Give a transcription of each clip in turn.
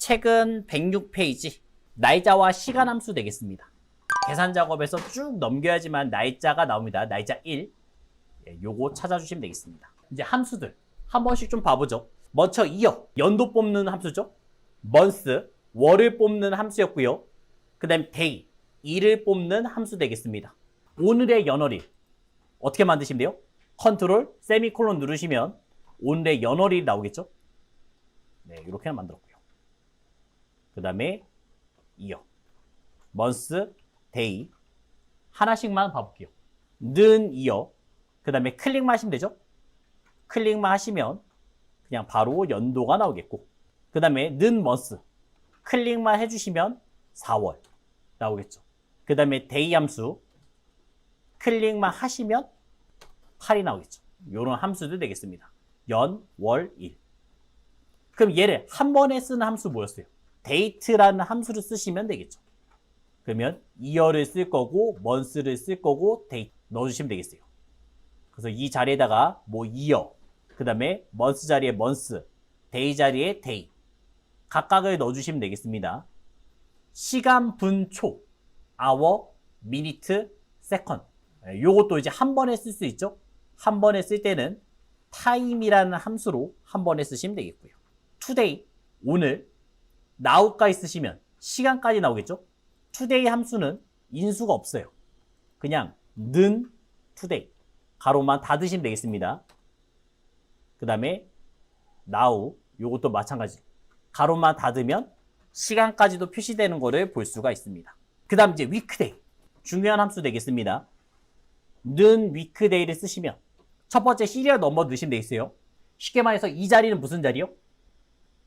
최근 106페이지 날짜와 시간 함수 되겠습니다. 계산 작업에서 쭉 넘겨야지만 날짜가 나옵니다. 날짜 1. 요거 찾아주시면 되겠습니다. 이제 함수들 한 번씩 좀 봐보죠. 먼저 이어 연도 뽑는 함수죠. month 월을 뽑는 함수였고요. 그 다음 day 일을 뽑는 함수 되겠습니다. 오늘의 연월일 어떻게 만드시면 돼요? 컨트롤 세미콜론 누르시면 오늘의 연월일이 나오겠죠. 네, 이렇게 만들었고요. 그 다음에 이어 month day 하나씩만 봐볼게요. 는 이어 그 다음에 클릭만 하시면 되죠. 클릭만 하시면 그냥 바로 연도가 나오겠고, 그 다음에 는 month 클릭만 해주시면 4월 나오겠죠. 그 다음에 day 함수 클릭만 하시면 8이 나오겠죠. 이런 함수도 되겠습니다. 연, 월, 일. 그럼 얘를 한 번에 쓰는 함수 뭐였어요? date라는 함수를 쓰시면 되겠죠. 그러면 year를 쓸 거고 month를 쓸 거고 date 넣어주시면 되겠어요. 그래서 이 자리에다가 뭐 year, 그 다음에 month 자리에 month, day 자리에 day 각각을 넣어주시면 되겠습니다. 시간, 분, 초, hour, minute, second. 요것도 이제 한 번에 쓸 수 있죠. 한 번에 쓸 때는 time이라는 함수로 한 번에 쓰시면 되겠고요. today, 오늘, now까지 쓰시면 시간까지 나오겠죠. today 함수는 인수가 없어요. 그냥 는 today 가로만 닫으시면 되겠습니다. 그 다음에 now 요것도 마찬가지 가로만 닫으면 시간까지도 표시되는 거를 볼 수가 있습니다. 그 다음 이제 weekday 중요한 함수 되겠습니다. 는 weekday를 쓰시면 첫 번째 시리얼 넘버 넣으시면 되겠어요. 쉽게 말해서 이 자리는 무슨 자리요?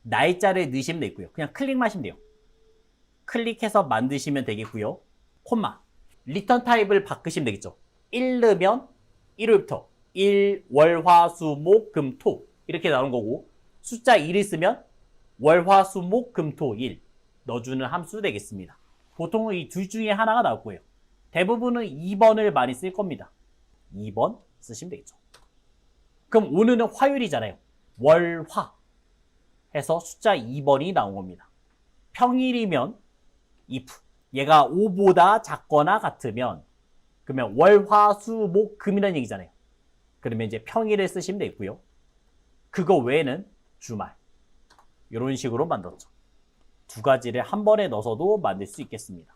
날짜를 넣으시면 되고요. 그냥 클릭만 하시면 돼요. 클릭해서 만드시면 되겠고요. 콤마 리턴 타입을 바꾸시면 되겠죠. 1 넣으면 1월부터 1, 월, 화, 수, 목, 금, 토 이렇게 나오는 거고, 숫자 1을 쓰면 월, 화, 수, 목, 금, 토, 일 넣어주는 함수 되겠습니다. 보통은 이 둘 중에 하나가 나올 거예요. 대부분은 2번을 많이 쓸 겁니다. 2번 쓰시면 되겠죠. 그럼 오늘은 화요일이잖아요. 월, 화 해서 숫자 2번이 나온 겁니다. 평일이면 if 얘가 5보다 작거나 같으면 그러면 월, 화, 수, 목, 금이라는 얘기잖아요. 그러면 이제 평일을 쓰시면 되고요. 그거 외에는 주말 이런 식으로 만들었죠. 두 가지를 한 번에 넣어서도 만들 수 있겠습니다.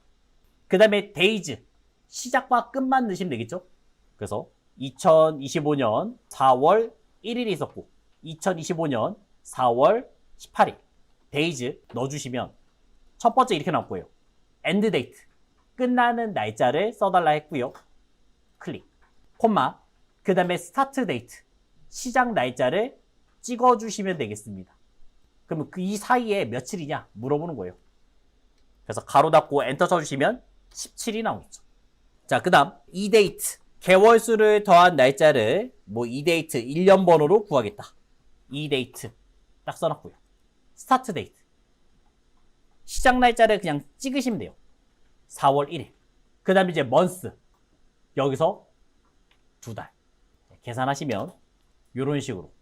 그 다음에 days 시작과 끝만 넣으시면 되겠죠. 그래서 2025년 4월 1일이 있었고 2025년 4월 18일 days 넣어주시면 첫 번째 이렇게 나올 거예요. end date 끝나는 날짜를 써달라 했고요. 클릭 콤마 그 다음에 start date 시작 날짜를 찍어주시면 되겠습니다. 그러면 그 이 사이에 며칠이냐 물어보는 거예요. 그래서 가로 닫고 엔터 쳐주시면 17이 나오겠죠. 자, 그 다음 이 데이트 개월수를 더한 날짜를 뭐 이 데이트 1년 번호로 구하겠다. 이 데이트 딱 써놨고요. 스타트 데이트 시작 날짜를 그냥 찍으시면 돼요. 4월 1일 그 다음에 이제 month 여기서 2달 계산하시면 이런 식으로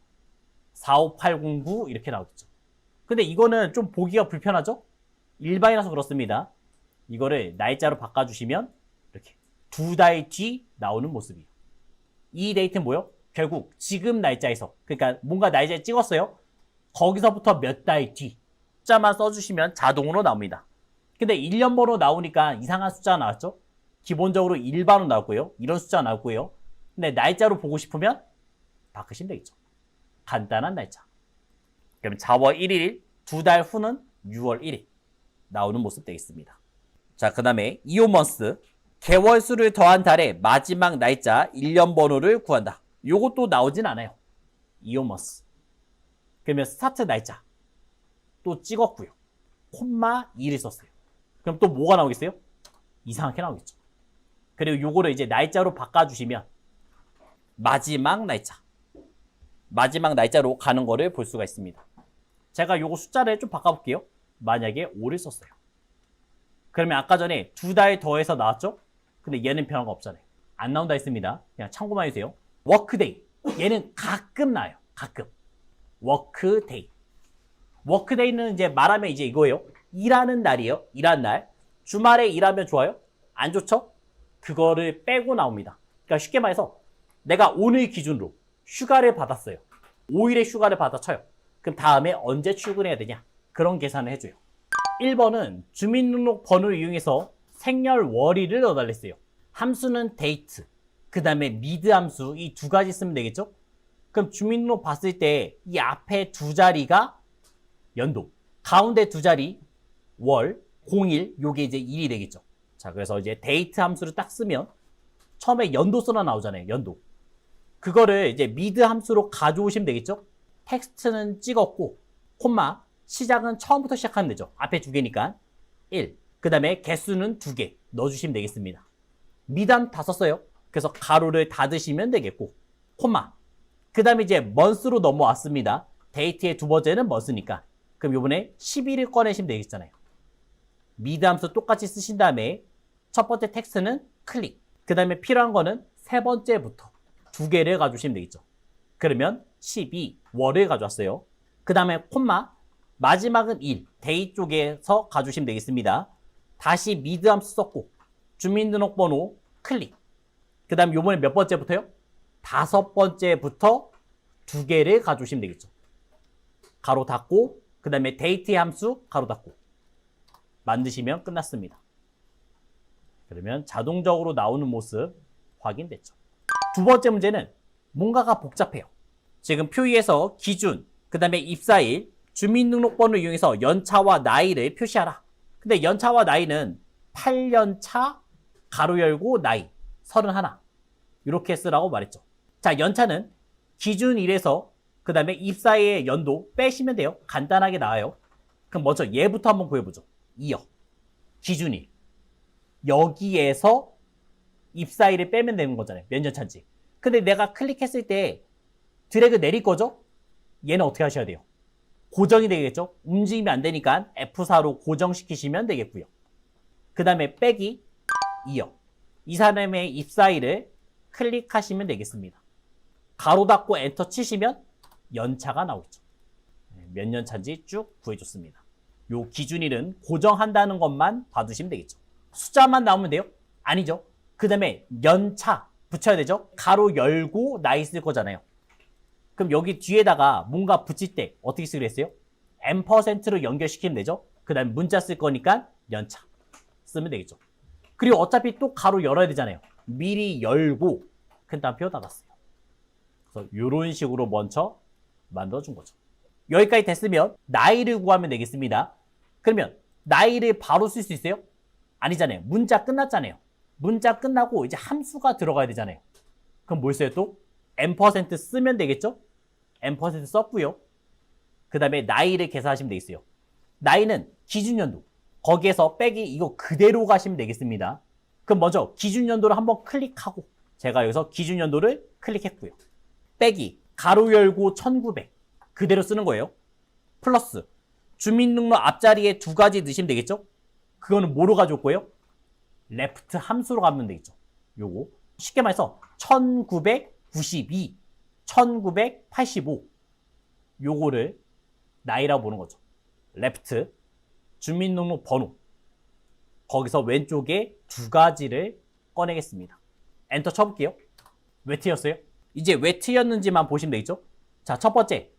45809 이렇게 나오겠죠. 근데 이거는 좀 보기가 불편하죠? 일반이라서 그렇습니다. 이거를 날짜로 바꿔주시면 이렇게 2달 뒤 나오는 모습이에요. 이 데이트는 뭐요? 결국 지금 날짜에서 그러니까 뭔가 날짜에 찍었어요. 거기서부터 몇 달 뒤 숫자만 써주시면 자동으로 나옵니다. 근데 1년 번호 나오니까 이상한 숫자가 나왔죠? 기본적으로 일반으로 나왔고요. 이런 숫자가 나왔고요. 근데 날짜로 보고 싶으면 바꾸시면 되겠죠. 간단한 날짜. 그럼 4월 1일 2달 후는 6월 1일 나오는 모습 되겠습니다. 자, 그 다음에 이오먼스 개월수를 더한 달의 마지막 날짜 1년 번호를 구한다. 요것도 나오진 않아요. 이오먼스 그러면 스타트 날짜 또 찍었고요. 콤마 2를 썼어요. 그럼 또 뭐가 나오겠어요? 이상하게 나오겠죠. 그리고 요거를 이제 날짜로 바꿔주시면 마지막 날짜로 가는 거를 볼 수가 있습니다. 제가 요거 숫자를 좀 바꿔볼게요. 만약에 5를 썼어요. 그러면 아까 전에 2달 더해서 나왔죠? 근데 얘는 변화가 없잖아요. 안 나온다 했습니다. 그냥 참고만 해주세요. 워크데이 얘는 가끔 나와요. 가끔 워크데이 워크데이는 이제 말하면 이제 이거예요. 일하는 날이에요. 일하는 날. 주말에 일하면 좋아요? 안 좋죠? 그거를 빼고 나옵니다. 그러니까 쉽게 말해서 내가 오늘 기준으로 휴가를 받았어요. 5일의 휴가를 받아 쳐요. 그럼 다음에 언제 출근해야 되냐? 그런 계산을 해줘요. 1번은 주민등록 번호를 이용해서 생년월일을 넣어달랬어요. 함수는 데이트, 그 다음에 미드 함수 이 두 가지 쓰면 되겠죠? 그럼 주민등록 봤을 때 이 앞에 두 자리가 연도, 가운데 두 자리 월, 01, 요게 이제 1이 되겠죠. 자, 그래서 이제 데이트 함수를 딱 쓰면 처음에 연도수가 나오잖아요. 연도. 그거를 이제 미드 함수로 가져오시면 되겠죠? 텍스트는 찍었고, 콤마, 시작은 처음부터 시작하면 되죠. 앞에 두 개니까. 1. 그 다음에 개수는 2개 넣어주시면 되겠습니다. 미드 함수 다 썼어요. 그래서 가로를 닫으시면 되겠고, 콤마. 그 다음에 이제 month로 넘어왔습니다. 데이트의 두 번째는 month니까. 그럼 요번에 10일을 꺼내시면 되겠잖아요. 미드 함수 똑같이 쓰신 다음에 첫 번째 텍스트는 클릭. 그 다음에 필요한 거는 세 번째부터 2개를 가져오시면 되겠죠. 그러면 12월을 가져왔어요. 그 다음에 콤마 마지막은 1, 데이 쪽에서 가져오시면 되겠습니다. 다시 미드 함수 썼고 주민등록번호 클릭. 그 다음 요번에 몇 번째부터요? 5번째부터 2개를 가져오시면 되겠죠. 가로 닫고 그 다음에 데이트 함수 가로 닫고 만드시면 끝났습니다. 그러면 자동적으로 나오는 모습 확인됐죠. 두 번째 문제는 뭔가가 복잡해요. 지금 표의에서 기준, 그 다음에 입사일, 주민등록번호를 이용해서 연차와 나이를 표시하라. 근데 연차와 나이는 8년차 가로 열고 나이 31 이렇게 쓰라고 말했죠. 자, 연차는 기준일에서 그 다음에 입사일의 연도 빼시면 돼요. 간단하게 나와요. 그럼 먼저 얘부터 한번 구해보죠. 2요. 기준일. 여기에서 입사일을 빼면 되는 거잖아요. 몇 년 차인지. 근데 내가 클릭했을 때 드래그 내릴 거죠? 얘는 어떻게 하셔야 돼요? 고정이 되겠죠? 움직이면 안 되니까 F4로 고정시키시면 되겠고요. 그 다음에 빼기 2요. 이 사람의 입사일을 클릭하시면 되겠습니다. 가로 닫고 엔터 치시면 연차가 나오죠. 몇 년 차인지 쭉 구해줬습니다. 요 기준일은 고정한다는 것만 봐두시면 되겠죠. 숫자만 나오면 돼요? 아니죠. 그 다음에 연차 붙여야 되죠. 가로 열고 나이 쓸 거잖아요. 그럼 여기 뒤에다가 뭔가 붙일 때 어떻게 쓰기로 했어요? %로 연결시키면 되죠. 그 다음에 문자 쓸 거니까 연차 쓰면 되겠죠. 그리고 어차피 또 가로 열어야 되잖아요. 미리 열고 큰 따옴표 닫았어요. 그래서 이런 식으로 먼저 만들어준 거죠. 여기까지 됐으면 나이를 구하면 되겠습니다. 그러면 나이를 바로 쓸 수 있어요? 아니잖아요. 문자 끝났잖아요. 문자 끝나고 이제 함수가 들어가야 되잖아요. 그럼 뭘 써요 또? %, 쓰면 되겠죠? %, 썼고요. 그 다음에 나이를 계산하시면 되겠어요. 나이는 기준연도. 거기에서 빼기 이거 그대로 가시면 되겠습니다. 그럼 먼저 기준연도를 한번 클릭하고 제가 여기서 기준연도를 클릭했고요. 빼기 가로 열고 1900 그대로 쓰는 거예요. 플러스 주민등록 앞자리에 2가지 넣으시면 되겠죠? 그거는 뭐로 가져올 거예요? 레프트 함수로 가면 되겠죠. 요거 쉽게 말해서 1992, 1985 요거를 나이라고 보는 거죠. 레프트 주민등록 번호 거기서 왼쪽에 2가지를 꺼내겠습니다. 엔터 쳐볼게요. 왜 틀렸어요? 이제 왜 틀렸는지만 보시면 되겠죠? 자, 첫 번째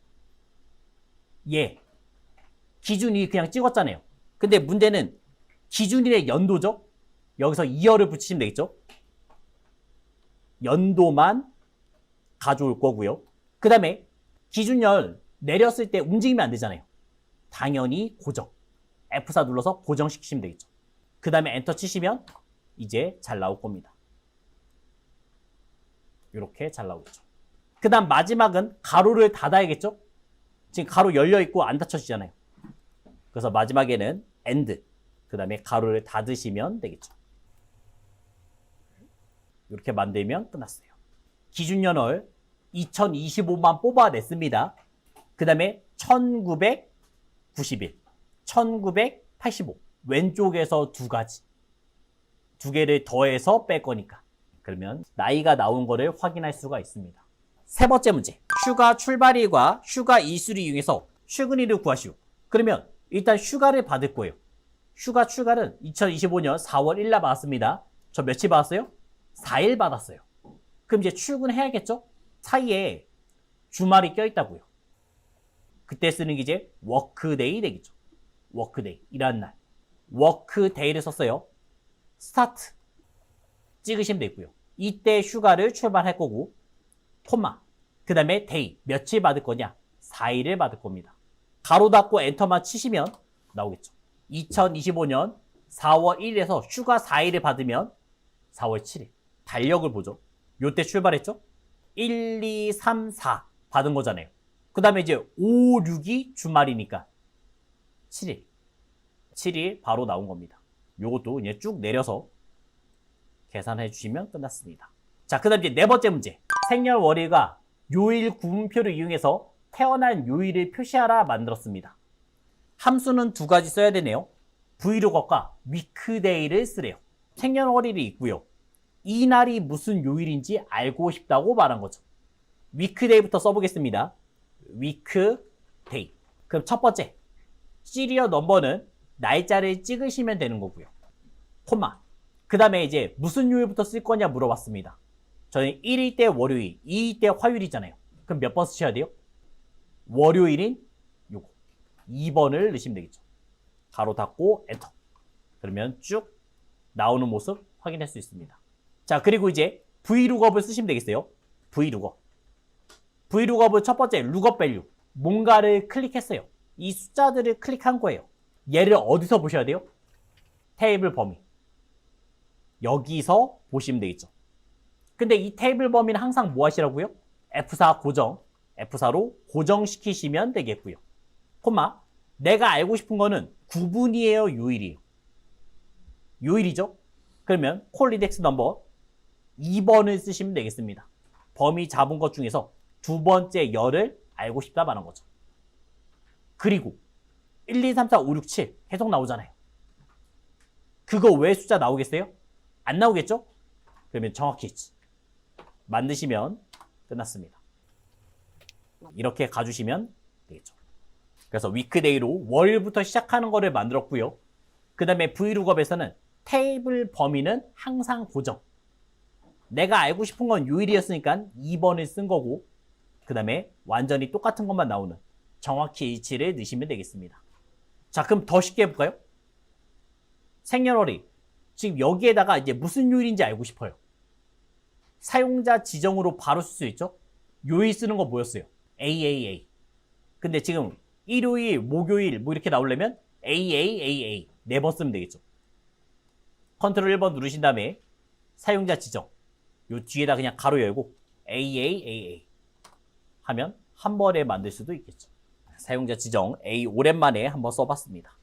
기준이 그냥 찍었잖아요. 근데 문제는 기준일의 연도죠? 여기서 2열을 붙이시면 되겠죠? 연도만 가져올 거고요. 그 다음에 기준열 내렸을 때 움직이면 안 되잖아요. 당연히 고정. F4 눌러서 고정시키시면 되겠죠. 그 다음에 엔터 치시면 이제 잘 나올 겁니다. 이렇게 잘 나오겠죠. 그 다음 마지막은 가로를 닫아야겠죠? 지금 가로 열려있고 안 닫혀지잖아요. 그래서 마지막에는 end, 그 다음에 가로를 닫으시면 되겠죠. 이렇게 만들면 끝났어요. 기준연월 2025만 뽑아냈습니다. 그 다음에 1991, 1985 왼쪽에서 2가지 2개를 더해서 뺄 거니까 그러면 나이가 나온 거를 확인할 수가 있습니다. 세 번째 문제 휴가 출발일과 휴가 일수를 이용해서 출근일을 구하시오. 그러면 일단 휴가를 받을 거예요. 휴가 출가는 2025년 4월 1일 날 받았습니다. 저 며칠 받았어요? 4일 받았어요. 그럼 이제 출근해야겠죠? 사이에 주말이 껴있다고요. 그때 쓰는 게 이제 워크데이 되겠죠. 워크데이, 일하는 날. 워크데이를 썼어요. 스타트 찍으시면 되고요. 이때 휴가를 출발할 거고, 콤마, 그 다음에 데이, 며칠 받을 거냐? 4일을 받을 겁니다. 가로 닫고 엔터만 치시면 나오겠죠. 2025년 4월 1일에서 휴가 4일을 받으면 4월 7일. 달력을 보죠. 요때 출발했죠? 1, 2, 3, 4 받은 거잖아요. 그 다음에 이제 5, 6이 주말이니까 7일. 7일 바로 나온 겁니다. 요것도 이제 쭉 내려서 계산해 주시면 끝났습니다. 자, 그 다음 이제 네 번째 문제. 생년월일과 요일 구분표를 이용해서 태어난 요일을 표시하라 만들었습니다. 함수는 두 가지 써야 되네요. 브이로그과 위크데이를 쓰래요. 생년월일이 있고요. 이 날이 무슨 요일인지 알고 싶다고 말한 거죠. 위크데이부터 써보겠습니다. 위크데이. 그럼 첫 번째, 시리얼 넘버는 날짜를 찍으시면 되는 거고요. 콤마. 그 다음에 이제 무슨 요일부터 쓸 거냐 물어봤습니다. 저는 1일 때 월요일, 2일 때 화요일이잖아요. 그럼 몇 번 쓰셔야 돼요? 월요일인 요거 2번을 넣으시면 되겠죠. 가로 닫고 엔터. 그러면 쭉 나오는 모습 확인할 수 있습니다. 자, 그리고 이제 V룩업을 쓰시면 되겠어요. V룩업. V룩업은 첫 번째 룩업 밸류. 뭔가를 클릭했어요. 이 숫자들을 클릭한 거예요. 얘를 어디서 보셔야 돼요? 테이블 범위. 여기서 보시면 되겠죠. 근데 이 테이블 범위는 항상 뭐 하시라고요? F4 고정. F4로 고정시키시면 되겠고요. 콤마. 내가 알고 싶은 거는 구분이에요, 요일이에요? 요일이죠? 그러면 콜리덱스 넘버 2번을 쓰시면 되겠습니다. 범위 잡은 것 중에서 두 번째 열을 알고 싶다 말한 거죠. 그리고 1, 2, 3, 4, 5, 6, 7 계속 나오잖아요. 그거 왜 숫자 나오겠어요? 안 나오겠죠? 그러면 정확히 만드시면 끝났습니다. 이렇게 가주시면 되겠죠. 그래서 위크데이로 월부터 시작하는 거를 만들었고요. 그 다음에 V룩업에서는 테이블 범위는 항상 고정. 내가 알고 싶은 건 요일이었으니까 2번을 쓴 거고, 그 다음에 완전히 똑같은 것만 나오는 정확히 H를 넣으시면 되겠습니다. 자, 그럼 더 쉽게 해볼까요? 생년월일. 지금 여기에다가 이제 무슨 요일인지 알고 싶어요. 사용자 지정으로 바로 쓸 수 있죠? 요일 쓰는 거 뭐였어요? AAA. 근데 지금 일요일, 목요일 뭐 이렇게 나오려면 AAAA 4번 쓰면 되겠죠. 컨트롤 1번 누르신 다음에 사용자 지정. 요 뒤에다 그냥 가로 열고 AAAA 하면 한 번에 만들 수도 있겠죠. 사용자 지정 A 오랜만에 한번 써봤습니다.